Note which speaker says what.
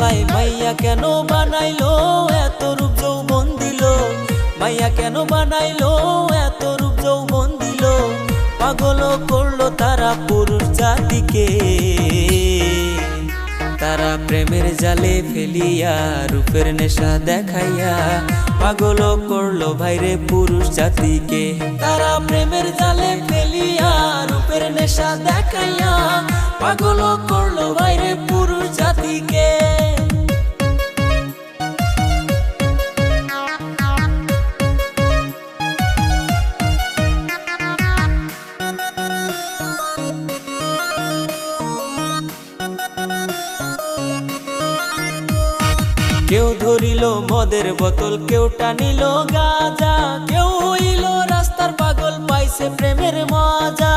Speaker 1: হায় মাইয়া কেন বানাইলো এত রূপ যৌবন দিল, মাইয়া কেন বানাইলো এত রূপ যৌবন দিল। পাগল করলো তারা পুরুষ জাতিকে, তারা প্রেমের জালে ফেলিয়া রূপের নেশা দেখাইয়া পাগল করলো ভাইরে পুরুষ জাতিকে। তারা প্রেমের জালে ফেলিয়া রূপের নেশা দেখাইয়া পাগল করলো ভাইরে পুরুষ জাতিকে। কেউ ধরিল মদের বোতল, কেউ টানিল গাঁজা, কেউ হইল রাস্তার পাগল পাইছে প্রেমের মজা।